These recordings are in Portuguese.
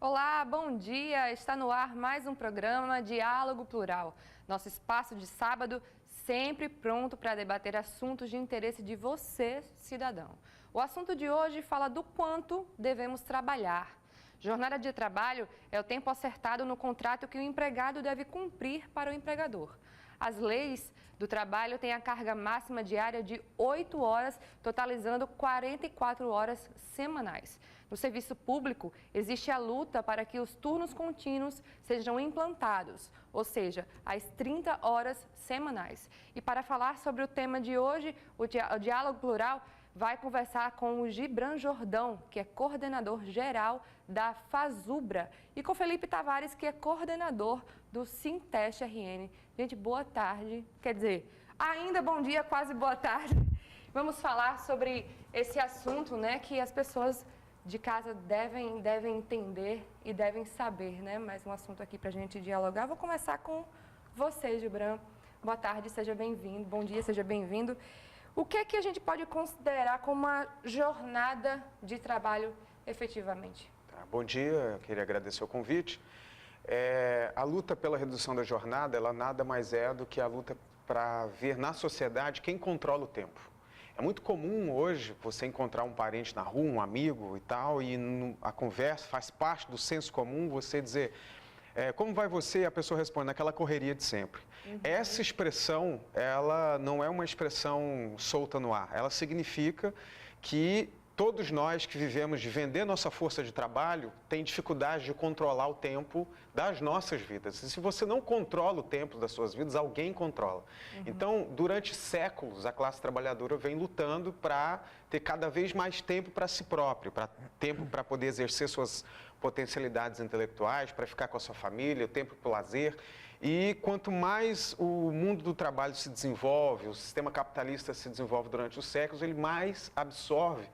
Olá, bom dia! Está no ar mais um programa Diálogo Plural. Nosso espaço de sábado sempre pronto para debater assuntos de interesse de você, cidadão. O assunto de hoje fala do quanto devemos trabalhar. Jornada de trabalho é o tempo acertado no contrato que o empregado deve cumprir para o empregador. As leis do trabalho têm a carga máxima diária de 8 horas, totalizando 44 horas semanais. No serviço público, existe a luta para que os turnos contínuos sejam implantados, ou seja, as 30 horas semanais. E para falar sobre o tema de hoje, o Diálogo Plural vai conversar com o Gibran Jordão, que é coordenador geral da Fazubra, e com Felipe Tavares, que é coordenador do Sinteste RN. Gente, boa tarde, quer dizer, ainda bom dia, quase boa tarde. Vamos falar sobre esse assunto, né, que as pessoas de casa devem entender e devem saber, né? Mais um assunto aqui para a gente dialogar. Vou começar com você, Gibran. Boa tarde, seja bem-vindo. Bom dia, seja bem-vindo. O que é que a gente pode considerar como uma jornada de trabalho efetivamente? Bom dia, eu queria agradecer o convite. A luta pela redução da jornada, ela nada mais é do que a luta para ver na sociedade quem controla o tempo. É muito comum hoje você encontrar um parente na rua, um amigo e tal, e a conversa faz parte do senso comum você dizer... como vai você? E a pessoa responde, naquela correria de sempre. Essa expressão, ela não é uma expressão solta no ar. Ela significa que todos nós que vivemos de vender nossa força de trabalho tem dificuldade de controlar o tempo das nossas vidas. E se você não controla o tempo das suas vidas, alguém controla. Então, durante séculos, a classe trabalhadora vem lutando para ter cada vez mais tempo para si próprio, tempo para poder exercer suas potencialidades intelectuais, para ficar com a sua família, o tempo para o lazer. E quanto mais o mundo do trabalho se desenvolve, o sistema capitalista se desenvolve durante os séculos, ele mais absorve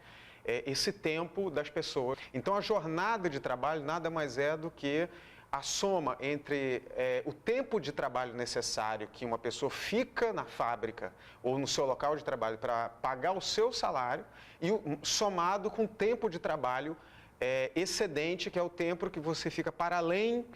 esse tempo das pessoas. Então, a jornada de trabalho nada mais é do que a soma entre o tempo de trabalho necessário que uma pessoa fica na fábrica ou no seu local de trabalho para pagar o seu salário e somado com o tempo de trabalho excedente, que é o tempo que você fica para além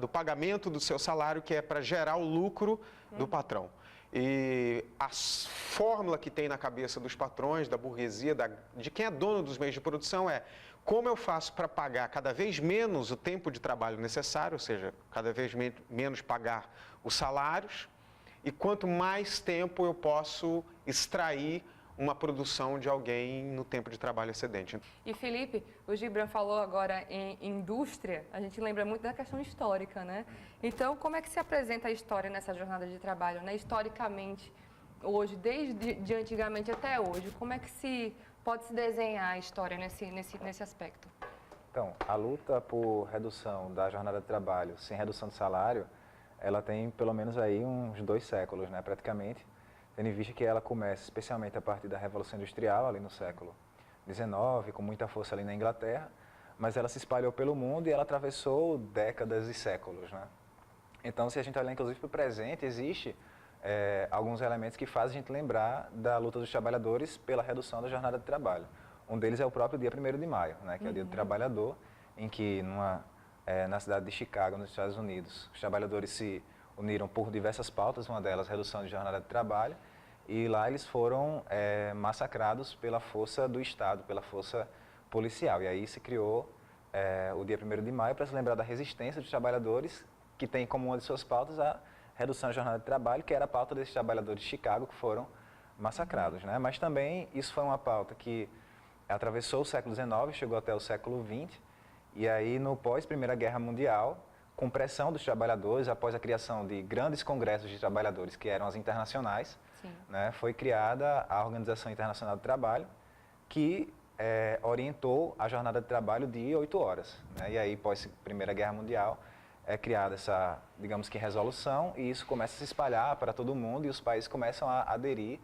do pagamento do seu salário, que é para gerar o lucro do patrão. E a fórmula que tem na cabeça dos patrões, da burguesia, de quem é dono dos meios de produção é como eu faço para pagar cada vez menos o tempo de trabalho necessário, ou seja, cada vez menos pagar os salários, e quanto mais tempo eu posso extrair uma produção de alguém no tempo de trabalho excedente. E Felipe, o Gibran falou agora em indústria, a gente lembra muito da questão histórica, né? Então, como é que se apresenta a história nessa jornada de trabalho, né? Historicamente, hoje, desde antigamente até hoje, como é que pode se desenhar a história nesse aspecto? Então, a luta por redução da jornada de trabalho sem redução de salário, ela tem pelo menos aí uns 2 séculos, né, praticamente. Tendo em vista que ela começa especialmente a partir da Revolução Industrial, ali no século XIX, com muita força ali na Inglaterra, mas ela se espalhou pelo mundo e ela atravessou décadas e séculos, né? Então, se a gente olhar inclusive para o presente, existe alguns elementos que fazem a gente lembrar da luta dos trabalhadores pela redução da jornada de trabalho. Um deles é o próprio dia 1º de maio, né, que é o Dia do Trabalhador, em que na cidade de Chicago, nos Estados Unidos, os trabalhadores se uniram por diversas pautas, uma delas redução de jornada de trabalho, e lá eles foram massacrados pela força do Estado, pela força policial. E aí se criou o dia 1º de maio para se lembrar da resistência dos trabalhadores, que tem como uma de suas pautas a redução da jornada de trabalho, que era a pauta desses trabalhadores de Chicago que foram massacrados, né? Mas também isso foi uma pauta que atravessou o século XIX, chegou até o século XX, e aí no pós-Primeira Guerra Mundial, com pressão dos trabalhadores, após a criação de grandes congressos de trabalhadores, que eram as internacionais, né, foi criada a Organização Internacional do Trabalho, que orientou a jornada de trabalho de 8 horas. Né, e aí, pós Primeira Guerra Mundial, é criada essa, digamos que, resolução, e isso começa a se espalhar para todo mundo, e os países começam a aderir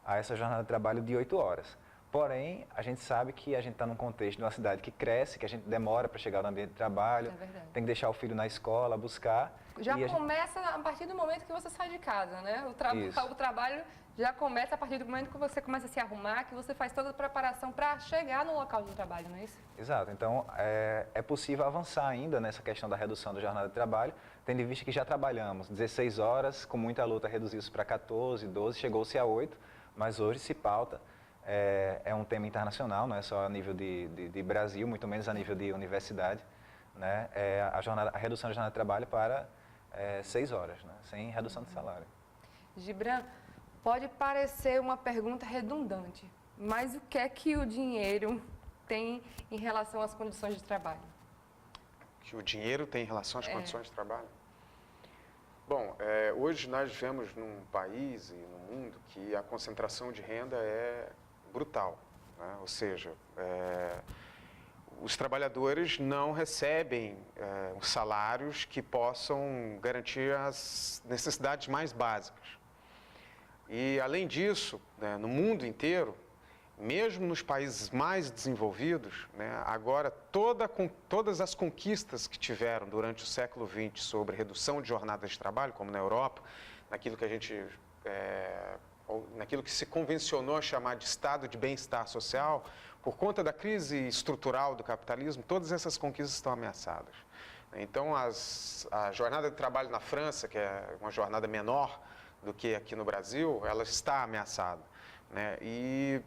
a essa jornada de trabalho de 8 horas. Porém, a gente sabe que a gente está num contexto de uma cidade que cresce, que a gente demora para chegar no ambiente de trabalho, tem que deixar o filho na escola, buscar. Já começa a partir do momento que você sai de casa, né? O trabalho já começa a partir do momento que você começa a se arrumar, que você faz toda a preparação para chegar no local de trabalho, não é isso? Exato. Então, é possível avançar ainda nessa questão da redução da jornada de trabalho, tendo em vista que já trabalhamos 16 horas, com muita luta reduziu isso para 14, 12, chegou-se a 8, mas hoje se pauta. É um tema internacional, não é só a nível de Brasil, muito menos a nível de universidade, né? A redução da jornada de trabalho para 6 horas, né? Sem redução de salário. Gibran, pode parecer uma pergunta redundante, mas o que é que o dinheiro tem em relação às condições de trabalho? Que o dinheiro tem em relação às condições de trabalho? Bom, hoje nós vivemos num país e no mundo que a concentração de renda é brutal, né? Ou seja, os trabalhadores não recebem os salários que possam garantir as necessidades mais básicas. E, além disso, né, no mundo inteiro, mesmo nos países mais desenvolvidos, né, agora todas as conquistas que tiveram durante o século XX sobre redução de jornadas de trabalho, como na Europa, naquilo que se convencionou a chamar de estado de bem-estar social, por conta da crise estrutural do capitalismo, todas essas conquistas estão ameaçadas. Então, a jornada de trabalho na França, que é uma jornada menor do que aqui no Brasil, ela está ameaçada, né? E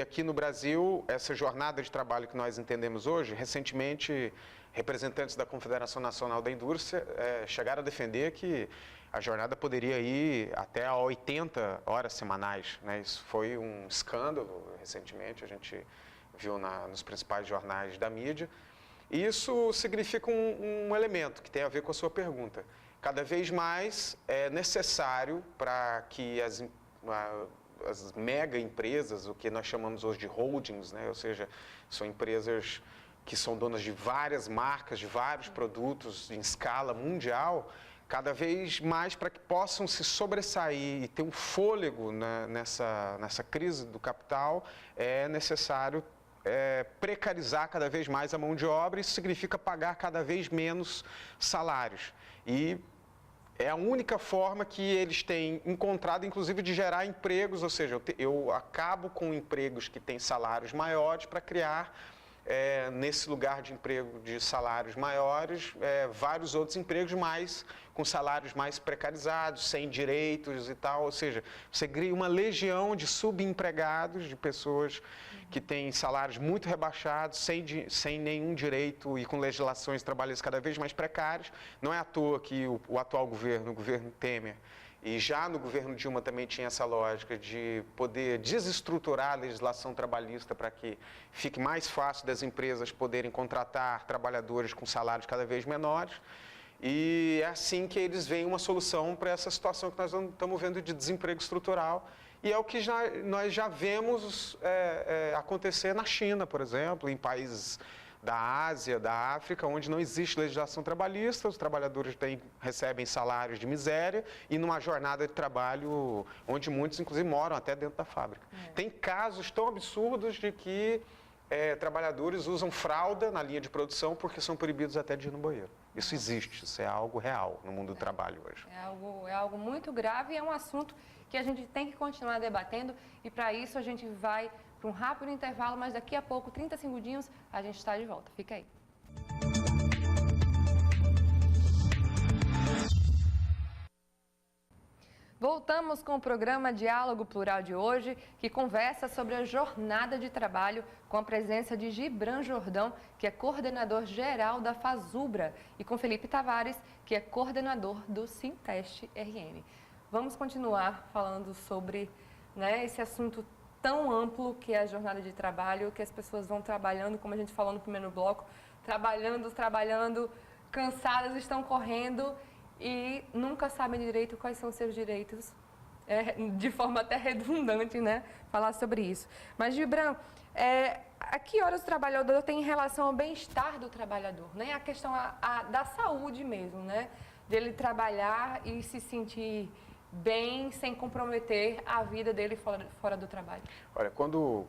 aqui no Brasil, essa jornada de trabalho que nós entendemos hoje, recentemente, representantes da Confederação Nacional da Indústria chegaram a defender que a jornada poderia ir até a 80 horas semanais, né? Isso foi um escândalo recentemente, a gente viu nos principais jornais da mídia. E isso significa um elemento que tem a ver com a sua pergunta. Cada vez mais é necessário para que as mega empresas, o que nós chamamos hoje de holdings, né? Ou seja, são empresas que são donas de várias marcas, de vários produtos em escala mundial, cada vez mais para que possam se sobressair e ter um fôlego nessa crise do capital, é necessário precarizar cada vez mais a mão de obra. Isso significa pagar cada vez menos salários. E é a única forma que eles têm encontrado, inclusive, de gerar empregos, ou seja, eu acabo com empregos que têm salários maiores para criar, nesse lugar de emprego de salários maiores, vários outros empregos com salários mais precarizados, sem direitos e tal. Ou seja, você cria uma legião de subempregados, de pessoas que têm salários muito rebaixados, sem nenhum direito e com legislações trabalhistas cada vez mais precárias. Não é à toa que o atual governo, o governo Temer, e já no governo Dilma também tinha essa lógica de poder desestruturar a legislação trabalhista para que fique mais fácil das empresas poderem contratar trabalhadores com salários cada vez menores. E é assim que eles veem uma solução para essa situação que nós estamos vendo de desemprego estrutural. E é o que nós já vemos acontecer na China, por exemplo, em países da Ásia, da África, onde não existe legislação trabalhista, os trabalhadores recebem salários de miséria e numa jornada de trabalho onde muitos, inclusive, moram até dentro da fábrica. Tem casos tão absurdos de que trabalhadores usam fralda na linha de produção porque são proibidos até de ir no banheiro. Isso existe, isso é algo real no mundo do trabalho hoje. É algo muito grave e é um assunto que a gente tem que continuar debatendo, e para isso a gente vai para um rápido intervalo, mas daqui a pouco, 30 segundinhos, a gente está de volta. Fica aí. Voltamos com o programa Diálogo Plural de hoje, que conversa sobre a jornada de trabalho com a presença de Gibran Jordão, que é coordenador geral da Fazubra, e com Felipe Tavares, que é coordenador do Sinteste RN. Vamos continuar falando sobre, esse assunto tão amplo que é a jornada de trabalho, que as pessoas vão trabalhando, como a gente falou no primeiro bloco, trabalhando, cansadas, estão correndo e nunca sabem direito quais são os seus direitos, de forma até redundante, falar sobre isso. Mas, Gibran, a que horas o trabalhador tem em relação ao bem-estar do trabalhador, A questão da saúde mesmo, Dele trabalhar e se sentir bem, sem comprometer a vida dele fora do trabalho. Olha, quando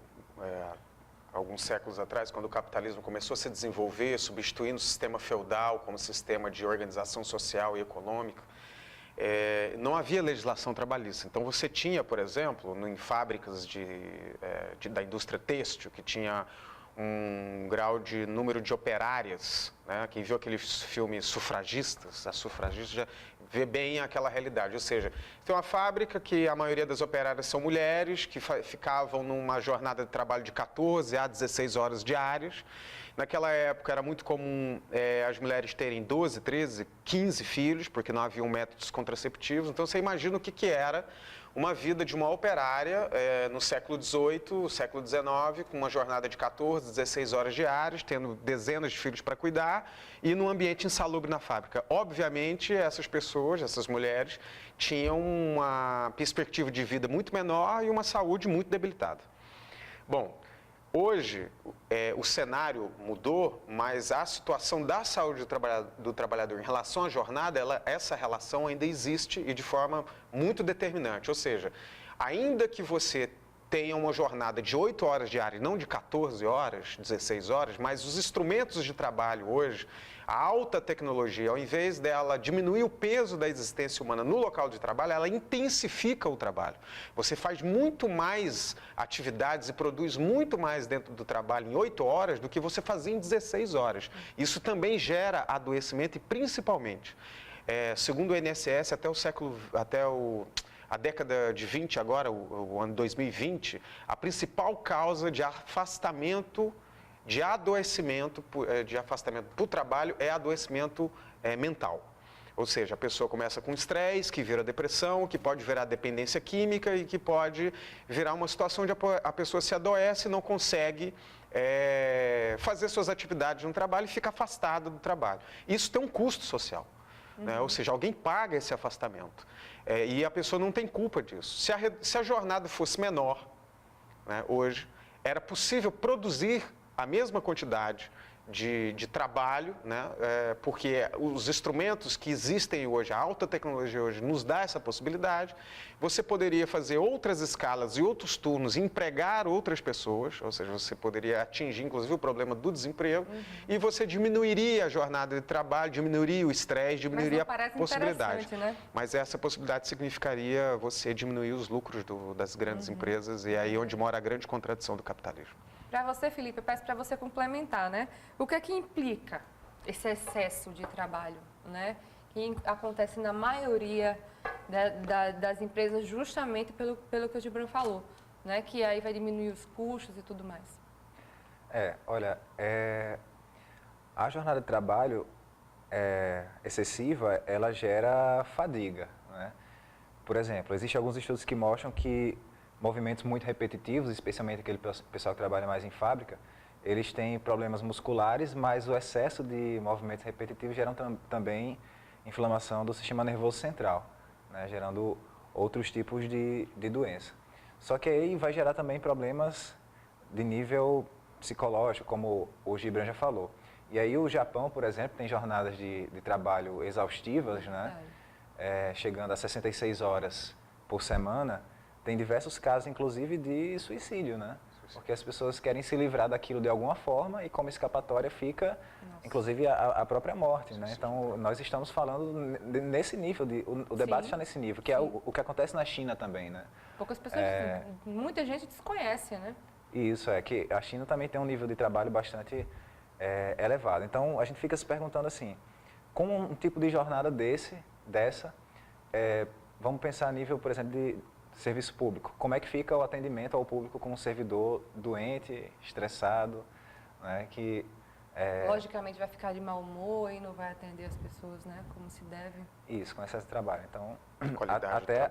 alguns séculos atrás, quando o capitalismo começou a se desenvolver, substituindo o sistema feudal como sistema de organização social e econômica, não havia legislação trabalhista. Então, você tinha, por exemplo, em fábricas da indústria têxtil, que tinha um grau de número de operárias, né? Quem viu aqueles filmes sufragistas, as sufragistas já vê bem aquela realidade. Ou seja, tem uma fábrica que a maioria das operárias são mulheres, que ficavam numa jornada de trabalho de 14 a 16 horas diárias. Naquela época era muito comum as mulheres terem 12, 13, 15 filhos, porque não haviam métodos contraceptivos. Então, você imagina o que era uma vida de uma operária no século XVIII, século XIX, com uma jornada de 14, 16 horas diárias, tendo dezenas de filhos para cuidar e num ambiente insalubre na fábrica. Obviamente, essas pessoas, essas mulheres, tinham uma perspectiva de vida muito menor e uma saúde muito debilitada. Bom, hoje o cenário mudou, mas a situação da saúde do trabalhador em relação à jornada, essa relação ainda existe e de forma muito determinante. Ou seja, ainda que você tenha uma jornada de 8 horas diárias, não de 14 horas, 16 horas, mas os instrumentos de trabalho hoje, a alta tecnologia, ao invés dela diminuir o peso da existência humana no local de trabalho, ela intensifica o trabalho. Você faz muito mais atividades e produz muito mais dentro do trabalho em 8 horas do que você fazia em 16 horas. Isso também gera adoecimento e, principalmente, segundo o INSS, a década de 20 agora, o ano 2020, a principal causa de afastamento, de adoecimento por trabalho é adoecimento mental. Ou seja, a pessoa começa com estresse, que vira depressão, que pode virar dependência química e que pode virar uma situação onde a pessoa se adoece e não consegue fazer suas atividades no trabalho e fica afastada do trabalho. Isso tem um custo social. Né? Ou seja, alguém paga esse afastamento. E a pessoa não tem culpa disso. Se a jornada fosse menor, né, hoje, era possível produzir a mesma quantidade de trabalho, né, porque os instrumentos que existem hoje, a alta tecnologia hoje, nos dá essa possibilidade. Você poderia fazer outras escalas e outros turnos, empregar outras pessoas, ou seja, você poderia atingir, inclusive, o problema do desemprego, e você diminuiria a jornada de trabalho, diminuiria o estresse, diminuiria a possibilidade. Né? Mas essa possibilidade significaria você diminuir os lucros das grandes empresas, e aí onde mora a grande contradição do capitalismo. Para você, Felipe, eu peço para você complementar, né? O que é que implica esse excesso de trabalho, né? Que acontece na maioria das empresas justamente pelo que o Gibran falou, né? Que aí vai diminuir os custos e tudo mais. A jornada de trabalho excessiva, ela gera fadiga, né? Por exemplo, existem alguns estudos que mostram que movimentos muito repetitivos, especialmente aquele pessoal que trabalha mais em fábrica, eles têm problemas musculares, mas o excesso de movimentos repetitivos geram também inflamação do sistema nervoso central, né, gerando outros tipos de doença. Só que aí vai gerar também problemas de nível psicológico, como o Gibran já falou. E aí o Japão, por exemplo, tem jornadas de trabalho exaustivas, né, chegando a 66 horas por semana. Tem diversos casos, inclusive, de suicídio, né? Porque as pessoas querem se livrar daquilo de alguma forma e como escapatória fica, inclusive, a própria morte, né? Então, nós estamos falando nesse nível, o debate está nesse nível, que é o que acontece na China também, né? Poucas pessoas, muita gente desconhece, né? Isso, que a China também tem um nível de trabalho bastante elevado. Então, a gente fica se perguntando assim, com um tipo de jornada dessa, vamos pensar a nível, por exemplo, de serviço público. Como é que fica o atendimento ao público com um servidor doente, estressado, né, que... Logicamente vai ficar de mau humor e não vai atender as pessoas, né, como se deve. Isso, com excesso de trabalho. Então, até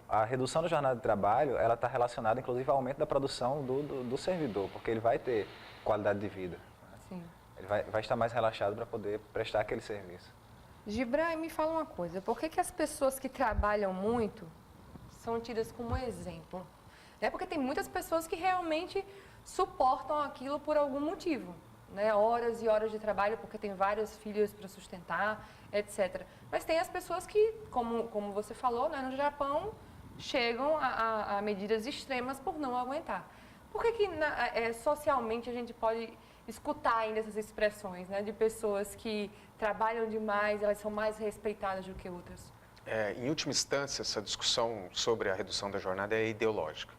a redução da jornada de trabalho, ela está relacionada, inclusive, ao aumento da produção do servidor, porque ele vai ter qualidade de vida. Né? Sim. Ele vai estar mais relaxado para poder prestar aquele serviço. Gibran, me fala uma coisa, por que as pessoas que trabalham muito são tidas como exemplo? É porque tem muitas pessoas que realmente suportam aquilo por algum motivo, né? Horas e horas de trabalho porque tem vários filhos para sustentar, etc. Mas tem as pessoas que, como você falou, né, no Japão, chegam a medidas extremas por não aguentar. Por que socialmente a gente pode escutar ainda essas expressões, né, de pessoas que trabalham demais, elas são mais respeitadas do que outras? Em última instância, essa discussão sobre a redução da jornada é ideológica.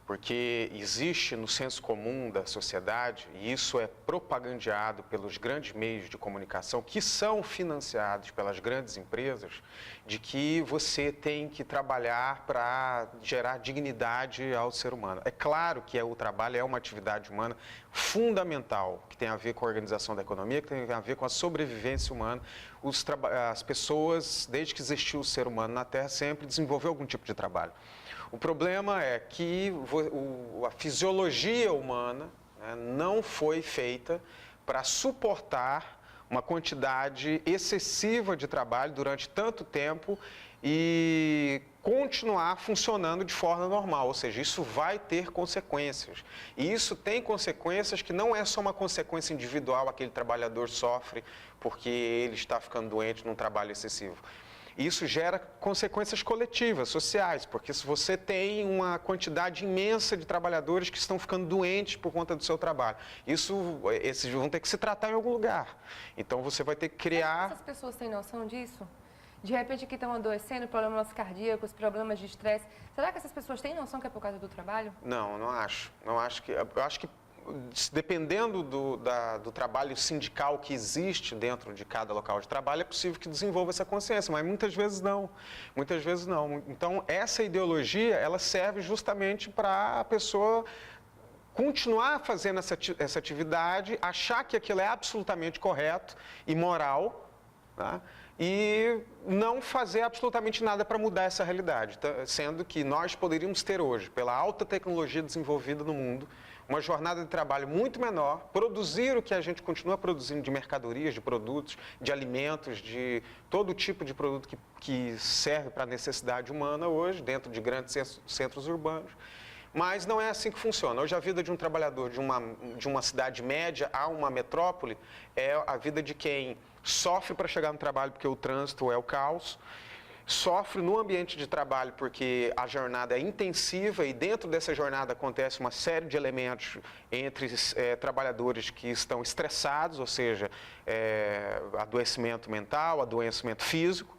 Porque existe no senso comum da sociedade, e isso é propagandeado pelos grandes meios de comunicação, que são financiados pelas grandes empresas, de que você tem que trabalhar para gerar dignidade ao ser humano. É claro que o trabalho é uma atividade humana fundamental, que tem a ver com a organização da economia, que tem a ver com a sobrevivência humana. As pessoas, desde que existiu o ser humano na Terra, sempre desenvolveu algum tipo de trabalho. O problema é que a fisiologia humana, né, não foi feita para suportar uma quantidade excessiva de trabalho durante tanto tempo e continuar funcionando de forma normal, ou seja, isso vai ter consequências. E isso tem consequências que não é só uma consequência individual, aquele trabalhador sofre porque ele está ficando doente num trabalho excessivo. Isso gera consequências coletivas, sociais, porque se você tem uma quantidade imensa de trabalhadores que estão ficando doentes por conta do seu trabalho, esses vão ter que se tratar em algum lugar. Então você vai ter que criar... Essas pessoas têm noção disso? De repente que estão adoecendo, problemas cardíacos, problemas de estresse. Será que essas pessoas têm noção que é por causa do trabalho? Não, não acho. Eu acho que dependendo do trabalho sindical que existe dentro de cada local de trabalho, é possível que desenvolva essa consciência, mas muitas vezes não. Muitas vezes não. Então, essa ideologia, ela serve justamente para a pessoa continuar fazendo essa atividade, achar que aquilo é absolutamente correto e moral, tá? E não fazer absolutamente nada para mudar essa realidade, sendo que nós poderíamos ter hoje, pela alta tecnologia desenvolvida no mundo, uma jornada de trabalho muito menor, produzir o que a gente continua produzindo de mercadorias, de produtos, de alimentos, de todo tipo de produto que serve para a necessidade humana hoje, dentro de grandes centros urbanos. Mas não é assim que funciona. Hoje a vida de um trabalhador de uma cidade média a uma metrópole é a vida de quem sofre para chegar no trabalho porque o trânsito é o caos, sofre no ambiente de trabalho porque a jornada é intensiva e dentro dessa jornada acontece uma série de elementos entre trabalhadores que estão estressados, ou seja, adoecimento mental, adoecimento físico,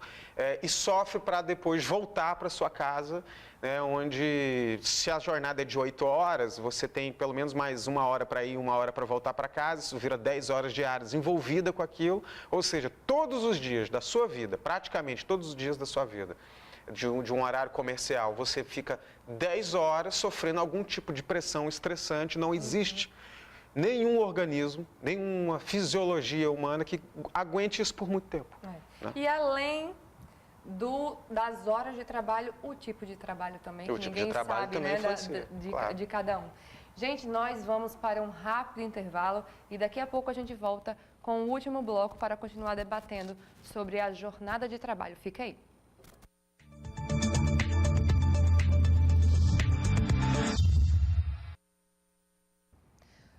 e sofre para depois voltar para sua casa, né, onde, se a jornada é de 8 horas, você tem pelo menos mais 1 hora para ir, 1 hora para voltar para casa, isso vira 10 horas diárias envolvida com aquilo, ou seja, todos os dias da sua vida, praticamente todos os dias da sua vida, de um horário comercial, você fica 10 horas sofrendo algum tipo de pressão estressante, não existe nenhum organismo, nenhuma fisiologia humana que aguente isso por muito tempo. Né? E além das horas de trabalho, o tipo de trabalho também, que ninguém sabe, né, de cada um. Gente, nós vamos para um rápido intervalo e daqui a pouco a gente volta com o último bloco para continuar debatendo sobre a jornada de trabalho. Fica aí.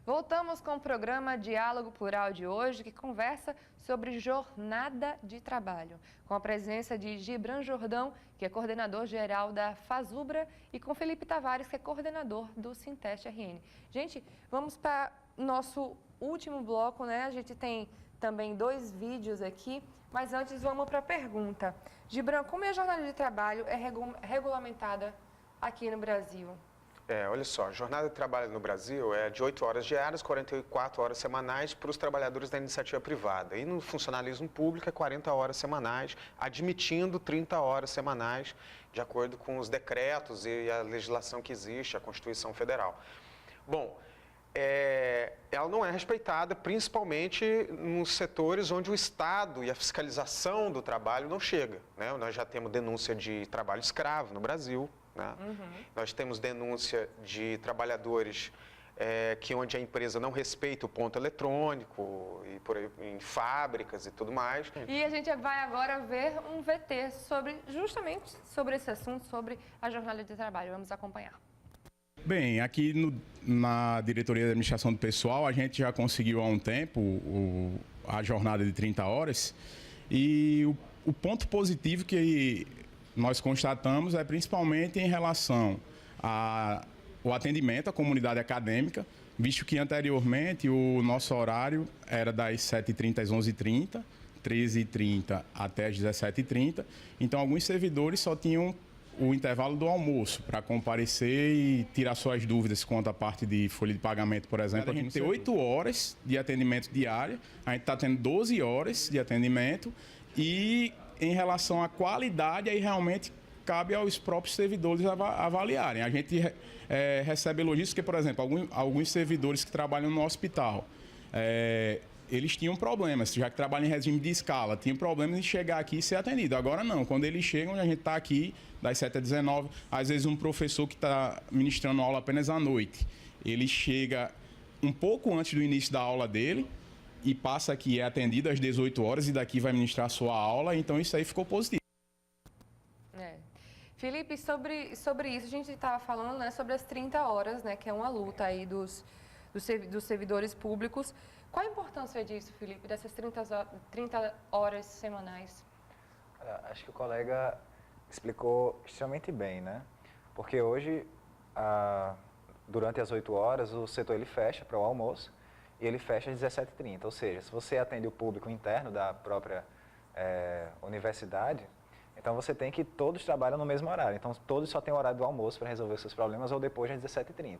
Voltamos com o programa Diálogo Plural de hoje, que conversa sobre jornada de trabalho, com a presença de Gibran Jordão, que é coordenador geral da Fazubra, e com Felipe Tavares, que é coordenador do Sinteste RN. Gente, vamos para o nosso último bloco, né? A gente tem também 2 vídeos aqui, mas antes vamos para a pergunta. Gibran, como é a jornada de trabalho é regulamentada aqui no Brasil? Olha só, a jornada de trabalho no Brasil é de 8 horas diárias, 44 horas semanais para os trabalhadores da iniciativa privada. E no funcionalismo público é 40 horas semanais, admitindo 30 horas semanais, de acordo com os decretos e a legislação que existe, a Constituição Federal. Bom, ela não é respeitada, principalmente nos setores onde o Estado e a fiscalização do trabalho não chega, né? Nós já temos denúncia de trabalho escravo no Brasil, né? Nós temos denúncia de trabalhadores onde a empresa não respeita o ponto eletrônico, e por aí, em fábricas e tudo mais. E a gente vai agora ver um VT justamente sobre esse assunto, sobre a jornada de trabalho. Vamos acompanhar. Bem, aqui na Diretoria de Administração do Pessoal, a gente já conseguiu há um tempo a jornada de 30 horas e o ponto positivo que nós constatamos é principalmente em relação a o atendimento à comunidade acadêmica, visto que anteriormente o nosso horário era das 7h30 às 11h30, 13h30 até às 17h30. Então, alguns servidores só tinham o intervalo do almoço para comparecer e tirar suas dúvidas quanto à parte de folha de pagamento, por exemplo. A gente tem 8 horas de atendimento diário, a gente está tendo 12 horas de atendimento e, em relação à qualidade, aí realmente cabe aos próprios servidores avaliarem. A gente recebe elogios que, por exemplo, alguns servidores que trabalham no hospital, eles tinham problemas, já que trabalham em regime de escala, tinham problemas em chegar aqui e ser atendido. Agora não, quando eles chegam, a gente está aqui das 7 às 19, às vezes um professor que está ministrando aula apenas à noite, ele chega um pouco antes do início da aula dele e passa aqui, é atendido às 18 horas e daqui vai ministrar a sua aula, então isso aí ficou positivo. Felipe, sobre isso, a gente estava falando, né, sobre as 30 horas, né, que é uma luta aí dos servidores públicos. Qual a importância disso, Felipe, dessas 30 horas semanais? Acho que o colega explicou extremamente bem, né? Porque hoje, durante as 8 horas, o setor ele fecha para o almoço e ele fecha às 17h30. Ou seja, se você atende o público interno da própria universidade, então você tem que todos trabalham no mesmo horário. Então todos só têm o horário do almoço para resolver seus problemas ou depois às 17h30.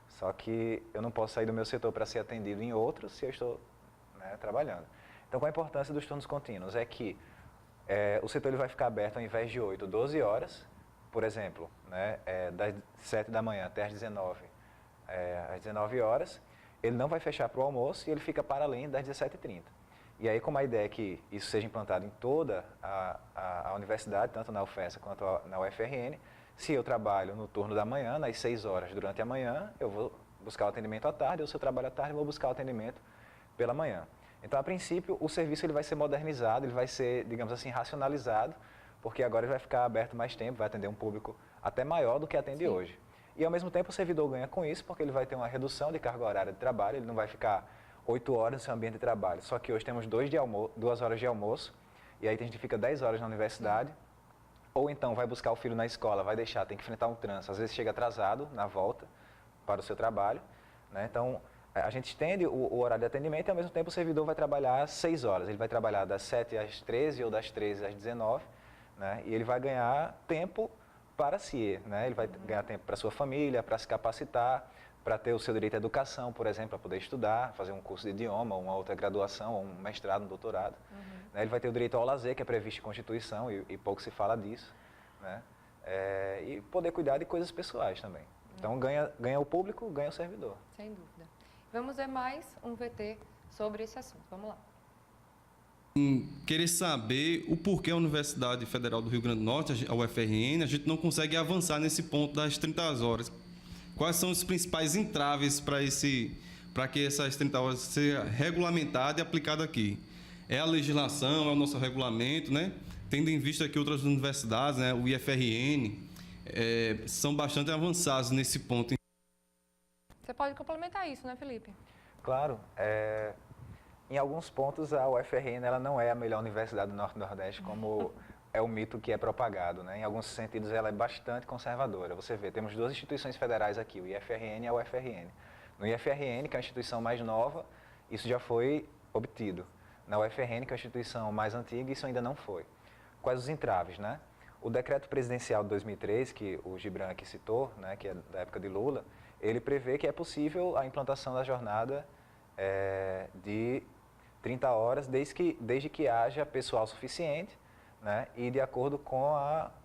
Só que eu não posso sair do meu setor para ser atendido em outro se eu estou, né, trabalhando. Então, qual a importância dos turnos contínuos? É que o setor ele vai ficar aberto ao invés de 8, 12 horas, por exemplo, né, das 7 da manhã até às 19 horas, ele não vai fechar para o almoço e ele fica para além das 17h30. E aí, como a ideia é que isso seja implantado em toda a universidade, tanto na UFESA quanto na UFRN, se eu trabalho no turno da manhã, nas 6 horas durante a manhã, eu vou buscar o atendimento à tarde, ou se eu trabalho à tarde, eu vou buscar o atendimento pela manhã. Então, a princípio, o serviço ele vai ser modernizado, ele vai ser, digamos assim, racionalizado, porque agora ele vai ficar aberto mais tempo, vai atender um público até maior do que atende hoje. E, ao mesmo tempo, o servidor ganha com isso, porque ele vai ter uma redução de carga horária de trabalho, ele não vai ficar 8 horas no seu ambiente de trabalho. Só que hoje temos 2 horas de almoço, e aí a gente fica 10 horas na universidade, ou então vai buscar o filho na escola, vai deixar, tem que enfrentar um trânsito, às vezes chega atrasado na volta para o seu trabalho, né? Então, a gente estende o horário de atendimento e, ao mesmo tempo, o servidor vai trabalhar 6 horas. Ele vai trabalhar das 7 às 13 ou das 13 às 19, né? E ele vai ganhar tempo para si, né? Ele vai ganhar tempo para sua família, para se capacitar, para ter o seu direito à educação, por exemplo, para poder estudar, fazer um curso de idioma, uma outra graduação, um mestrado, um doutorado. Né? Ele vai ter o direito ao lazer, que é previsto em Constituição, e pouco se fala disso, né? E poder cuidar de coisas pessoais também. Então, ganha o público, ganha o servidor. Sem dúvida. Vamos ver mais um VT sobre esse assunto. Vamos lá. Querer saber o porquê a Universidade Federal do Rio Grande do Norte, a UFRN, a gente não consegue avançar nesse ponto das 30 horas. Quais são os principais entraves para que essas 30 horas sejam regulamentadas e aplicadas aqui? É a legislação, é o nosso regulamento, né? Tendo em vista que outras universidades, né, o IFRN, são bastante avançados nesse ponto. Você pode complementar isso, né, Felipe? Claro. Em alguns pontos, a UFRN ela não é a melhor universidade do Norte e Nordeste, como é o mito que é propagado, né? Em alguns sentidos, ela é bastante conservadora. Você vê, temos 2 instituições federais aqui, o IFRN e a UFRN. No IFRN, que é a instituição mais nova, isso já foi obtido. Na UFRN, que é a instituição mais antiga, isso ainda não foi. Quais os entraves, né? O decreto presidencial de 2003, que o Gibran aqui citou, né, que é da época de Lula, ele prevê que é possível a implantação da jornada de 30 horas, desde que haja pessoal suficiente, né, e de acordo com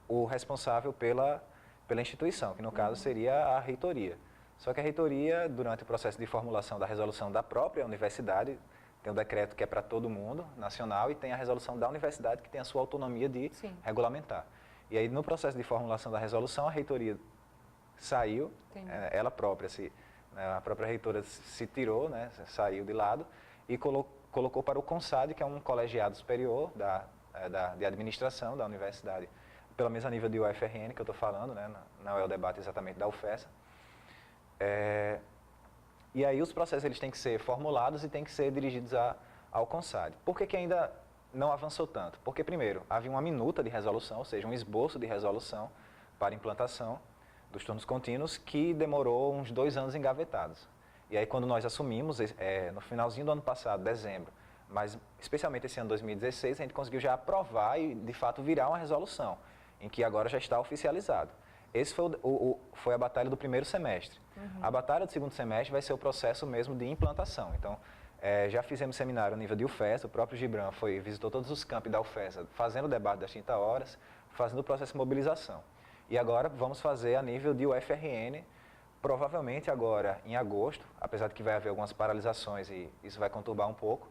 o responsável pela instituição, que no caso seria a reitoria. Só que a reitoria, durante o processo de formulação da resolução da própria universidade, tem um decreto que é para todo mundo, nacional, e tem a resolução da universidade, que tem a sua autonomia de regulamentar. E aí, no processo de formulação da resolução, a reitoria saiu, ela própria, a própria reitora se tirou, né, saiu de lado, e colocou para o CONSAD, que é um colegiado superior de administração da universidade, pelo menos a nível de UFRN, que eu estou falando, né, não é o debate exatamente da UFESA. E aí os processos eles têm que ser formulados e têm que ser dirigidos ao CONSAD. Por que ainda não avançou tanto? Porque, primeiro, havia uma minuta de resolução, ou seja, um esboço de resolução para implantação, dos turnos contínuos, que demorou uns 2 anos engavetados. E aí, quando nós assumimos, no finalzinho do ano passado, dezembro, mas especialmente esse ano 2016, a gente conseguiu já aprovar e, de fato, virar uma resolução, em que agora já está oficializado. Esse foi a batalha do primeiro semestre. A batalha do segundo semestre vai ser o processo mesmo de implantação. Então, já fizemos seminário a nível de UFES, o próprio Gibran visitou todos os campi da UFES, fazendo o debate das 30 horas, fazendo o processo de mobilização. E agora vamos fazer a nível de UFRN, provavelmente agora em agosto, apesar de que vai haver algumas paralisações e isso vai conturbar um pouco,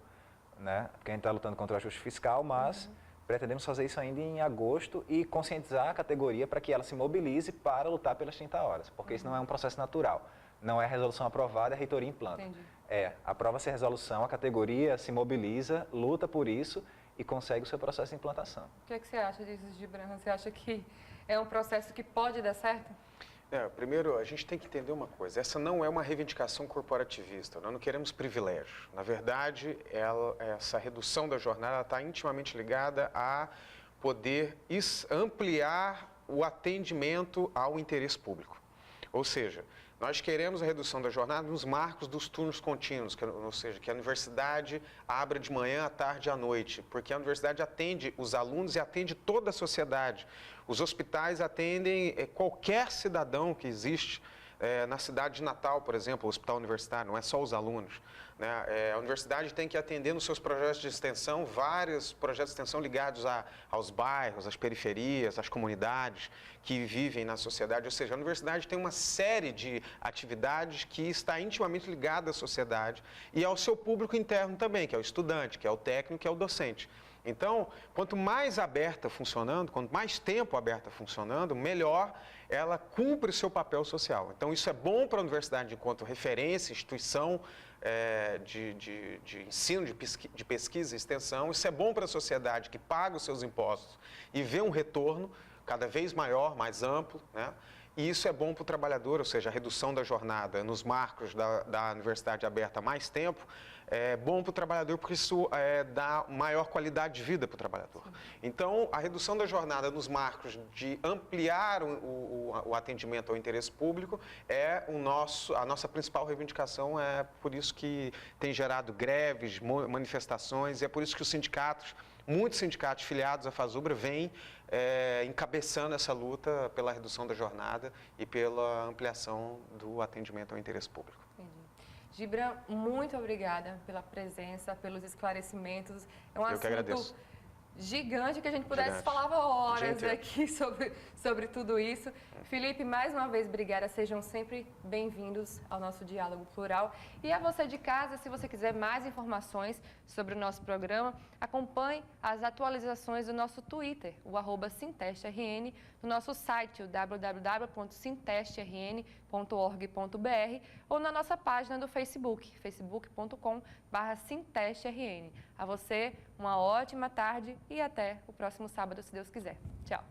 né? Porque a gente está lutando contra o ajuste fiscal, mas pretendemos fazer isso ainda em agosto e conscientizar a categoria para que ela se mobilize para lutar pelas 30 horas, porque isso não é um processo natural. Não é a resolução aprovada, a reitoria implanta. Entendi. Aprova-se a resolução, a categoria se mobiliza, luta por isso e consegue o seu processo de implantação. O que você acha disso, Gibran? Você acha que é um processo que pode dar certo? Primeiro, a gente tem que entender uma coisa. Essa não é uma reivindicação corporativista. Nós não queremos privilégio. Na verdade, essa redução da jornada está intimamente ligada a poder ampliar o atendimento ao interesse público. Ou seja, nós queremos a redução da jornada nos marcos dos turnos contínuos, ou seja, que a universidade abra de manhã, à tarde e à noite, porque a universidade atende os alunos e atende toda a sociedade. Os hospitais atendem qualquer cidadão que existe na cidade de Natal, por exemplo, o hospital universitário, não é só os alunos, né? A universidade tem que atender nos seus projetos de extensão, vários projetos de extensão ligados aos bairros, às periferias, às comunidades que vivem na sociedade. Ou seja, a universidade tem uma série de atividades que está intimamente ligada à sociedade e ao seu público interno também, que é o estudante, que é o técnico, que é o docente. Então, quanto mais aberta funcionando, quanto mais tempo aberta funcionando, melhor ela cumpre o seu papel social. Então, isso é bom para a universidade enquanto referência, instituição de ensino, de pesquisa e extensão. Isso é bom para a sociedade que paga os seus impostos e vê um retorno cada vez maior, mais amplo, né? E isso é bom para o trabalhador, ou seja, a redução da jornada nos marcos da universidade aberta há mais tempo, é bom para o trabalhador porque isso dá maior qualidade de vida para o trabalhador. Então, a redução da jornada nos marcos de ampliar o atendimento ao interesse público é a nossa principal reivindicação, é por isso que tem gerado greves, manifestações, e é por isso que os sindicatos, muitos sindicatos filiados à FASUBRA vêm encabeçando essa luta pela redução da jornada e pela ampliação do atendimento ao interesse público. Entendi. Gibran, muito obrigada pela presença, pelos esclarecimentos. É um assunto gigante que a gente pudesse falar horas aqui sobre tudo isso. Felipe, mais uma vez, obrigada. Sejam sempre bem-vindos ao nosso Diálogo Plural. E a você de casa, se você quiser mais informações sobre o nosso programa, acompanhe as atualizações do nosso Twitter, o @SintestRN, no nosso site, o www.sintestrn.org.br, ou na nossa página do Facebook, facebook.com/SintestRN. A você, uma ótima tarde e até o próximo sábado, se Deus quiser. Tchau!